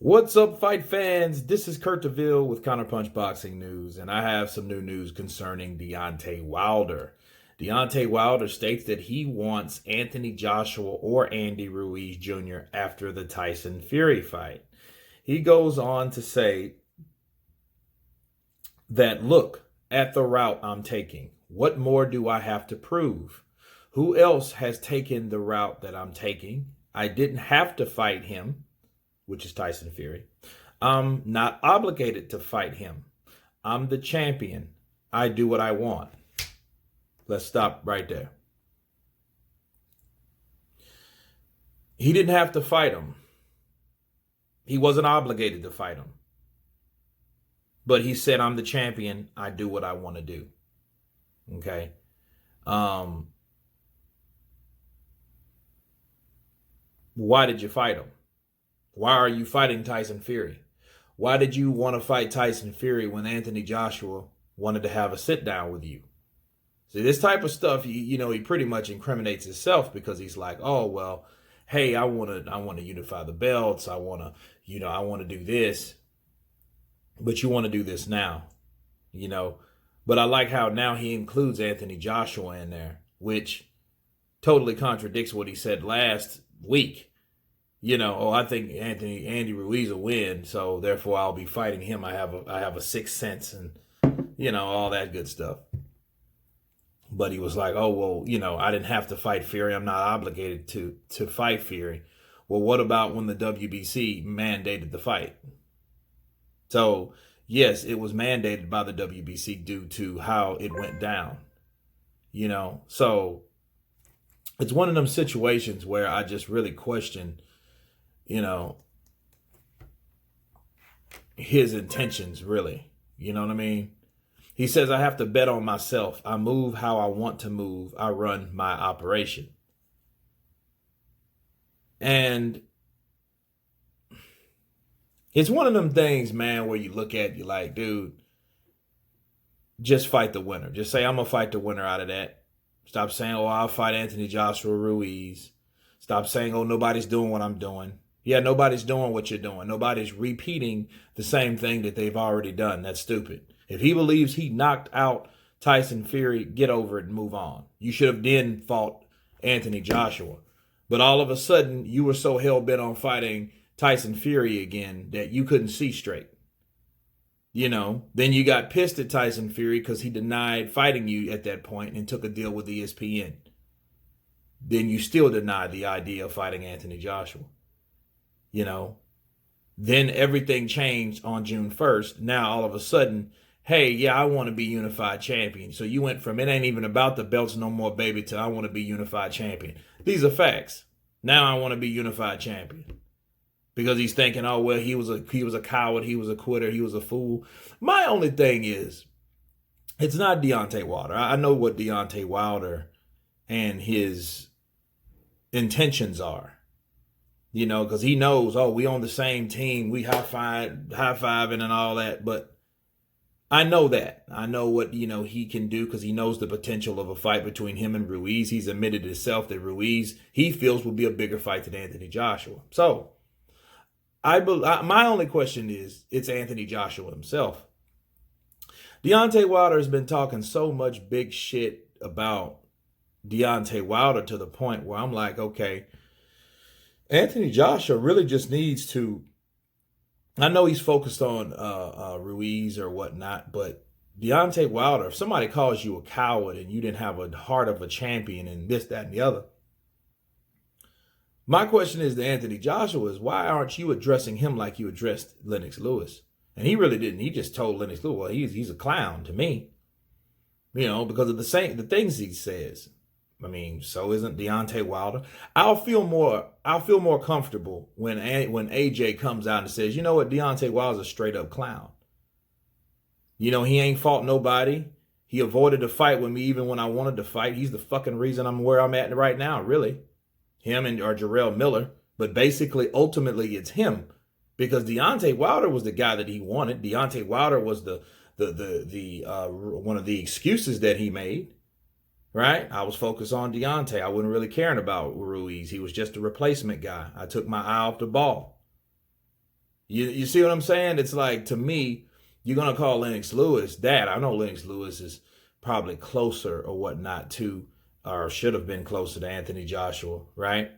What's up, fight fans? This is Kurt DeVille with Counterpunch Boxing News, and I have some new news concerning Deontay Wilder. Deontay Wilder states that he wants Anthony Joshua or Andy Ruiz Jr. after the Tyson Fury fight. He goes on to say that, look at the route I'm taking. What more do I have to prove? Who else has taken the route that I'm taking? I didn't have to fight him, which is Tyson Fury. I'm not obligated to fight him. I'm the champion. I do what I want. Let's stop right there. He didn't have to fight him. He wasn't obligated to fight him. But he said, I'm the champion. I do what I want to do. Okay. Why did you fight him? Why are you fighting Tyson Fury? Why did you want to fight Tyson Fury when Anthony Joshua wanted to have a sit down with you? See, this type of stuff, he pretty much incriminates himself because he's like, oh, well, hey, I want to unify the belts. I want to do this. But you want to do this now, But I like how now he includes Anthony Joshua in there, which totally contradicts what he said last week. I think Andy Ruiz will win, so therefore I'll be fighting him. I have a sixth sense and, all that good stuff. But he was like, oh, well, I didn't have to fight Fury. I'm not obligated to fight Fury. Well, what about when the WBC mandated the fight? So, yes, it was mandated by the WBC due to how it went down, So it's one of them situations where I just really question, his intentions, really. You know what I mean? He says, I have to bet on myself. I move how I want to move. I run my operation. And it's one of them things, man, where you look at, you're like, dude, just fight the winner. Just say, I'm going to fight the winner out of that. Stop saying, oh, I'll fight Anthony Joshua Ruiz. Stop saying, oh, nobody's doing what I'm doing. Yeah, nobody's doing what you're doing. Nobody's repeating the same thing that they've already done. That's stupid. If he believes he knocked out Tyson Fury, get over it and move on. You should have then fought Anthony Joshua. But all of a sudden, you were so hell-bent on fighting Tyson Fury again that you couldn't see straight. Then you got pissed at Tyson Fury because he denied fighting you at that point and took a deal with ESPN. Then you still denied the idea of fighting Anthony Joshua. Then everything changed on June 1st. Now, all of a sudden, hey, yeah, I want to be unified champion. So you went from it ain't even about the belts no more, baby, to I want to be unified champion. These are facts. Now I want to be unified champion. Because he's thinking, oh, well, he was a coward, he was a quitter, he was a fool. My only thing is, it's not Deontay Wilder. I know what Deontay Wilder and his intentions are. Because he knows, oh, we on the same team, we high-fiving and all that. But I know that. I know what, he can do because he knows the potential of a fight between him and Ruiz. He's admitted himself that Ruiz, he feels, will be a bigger fight than Anthony Joshua. So, my only question is, it's Anthony Joshua himself. Deontay Wilder has been talking so much big shit about Deontay Wilder to the point where I'm like, okay, Anthony Joshua really just needs to, I know he's focused on Ruiz or whatnot, but Deontay Wilder, if somebody calls you a coward and you didn't have a heart of a champion and this, that, and the other, my question is to Anthony Joshua is, why aren't you addressing him like you addressed Lennox Lewis? And he really didn't. He just told Lennox Lewis, well, he's a clown to me, because of the things he says. I mean, so isn't Deontay Wilder? I'll feel more comfortable when AJ comes out and says, you know what, Deontay Wilder's a straight up clown. He ain't fought nobody. He avoided a fight with me even when I wanted to fight. He's the fucking reason I'm where I'm at right now, really. Him or Jarrell Miller. But basically, ultimately, it's him. Because Deontay Wilder was the guy that he wanted. Deontay Wilder was the one of the excuses that he made. Right? I was focused on Deontay. I wasn't really caring about Ruiz. He was just a replacement guy. I took my eye off the ball. You see what I'm saying? It's like, to me, you're gonna call Lennox Lewis that. I know Lennox Lewis is probably closer or whatnot to, or should have been closer to Anthony Joshua, right?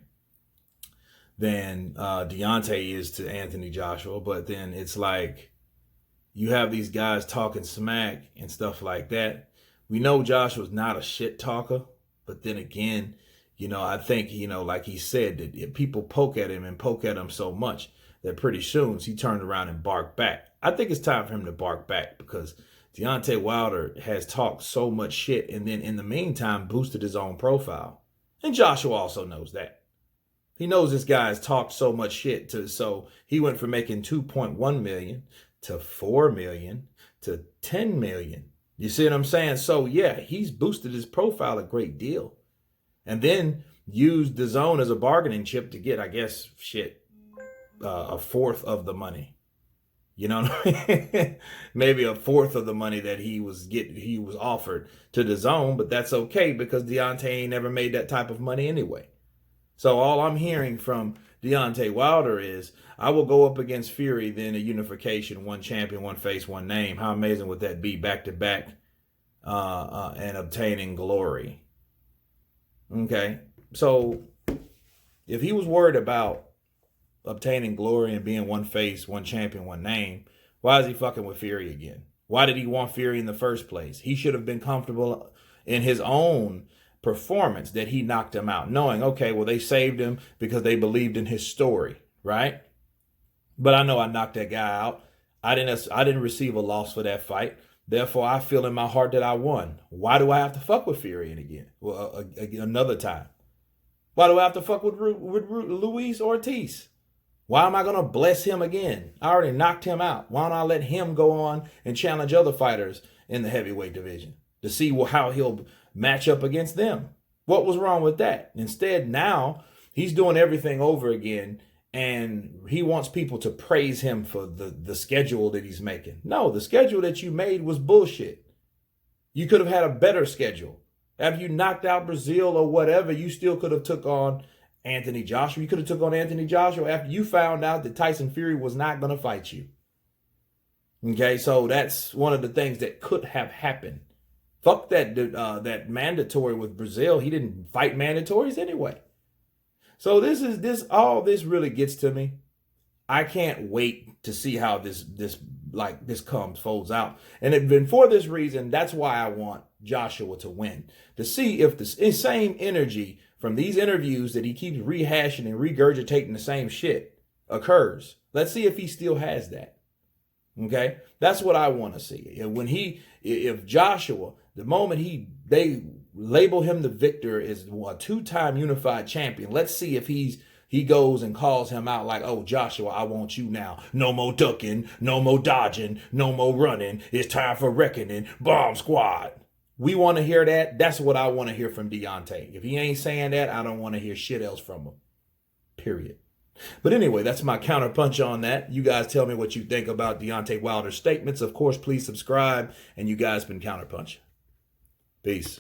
Than Deontay is to Anthony Joshua. But then it's like, you have these guys talking smack and stuff like that. We know Joshua's not a shit talker, but then again, I think, like he said, that if people poke at him and poke at him so much that pretty soon he turned around and barked back. I think it's time for him to bark back, because Deontay Wilder has talked so much shit and then in the meantime boosted his own profile. And Joshua also knows that. He knows this guy has talked so much shit, so he went from making 2.1 million to 4 million to 10 million. You see what I'm saying? So yeah, he's boosted his profile a great deal. And then used the zone as a bargaining chip to get, I guess, a fourth of the money. You know what I mean? Maybe a fourth of the money that he was offered to the zone, but that's okay because Deontay ain't never made that type of money anyway. So all I'm hearing from Deontay Wilder is, I will go up against Fury, then a unification, one champion, one face, one name. How amazing would that be, back to back, and obtaining glory? Okay, so if he was worried about obtaining glory and being one face, one champion, one name, why is he fucking with Fury again? Why did he want Fury in the first place? He should have been comfortable in his own performance that he knocked him out, knowing, okay, well, they saved him because they believed in his story, right? But I know I knocked that guy out. I didn't receive a loss for that fight. Therefore, I feel in my heart that I won. Why do I have to fuck with Fury again? Well, another time. Why do I have to fuck with Luis Ortiz? Why am I going to bless him again? I already knocked him out. Why don't I let him go on and challenge other fighters in the heavyweight division to see how he'll match up against them? What was wrong with that? Instead, now he's doing everything over again, and he wants people to praise him for the schedule that he's making. No, the schedule that you made was bullshit. You could have had a better schedule. After you knocked out Brazil or whatever, you still could have took on Anthony Joshua. You could have took on Anthony Joshua after you found out that Tyson Fury was not going to fight you. Okay, so that's one of the things that could have happened. Fuck that mandatory with Brazil. He didn't fight mandatories anyway. So all this really gets to me. I can't wait to see how this folds out. And for this reason, that's why I want Joshua to win. To see if the same energy from these interviews that he keeps rehashing and regurgitating the same shit occurs. Let's see if he still has that. Okay? That's what I want to see. If Joshua, the moment they label him the victor, is a two-time unified champion, let's see if he goes and calls him out like, oh, Joshua, I want you now. No more ducking, no more dodging, no more running. It's time for reckoning. Bomb squad. We want to hear that. That's what I want to hear from Deontay. If he ain't saying that, I don't want to hear shit else from him. Period. But anyway, that's my counterpunch on that. You guys tell me what you think about Deontay Wilder's statements. Of course, please subscribe. And you guys been Counterpunch. Peace.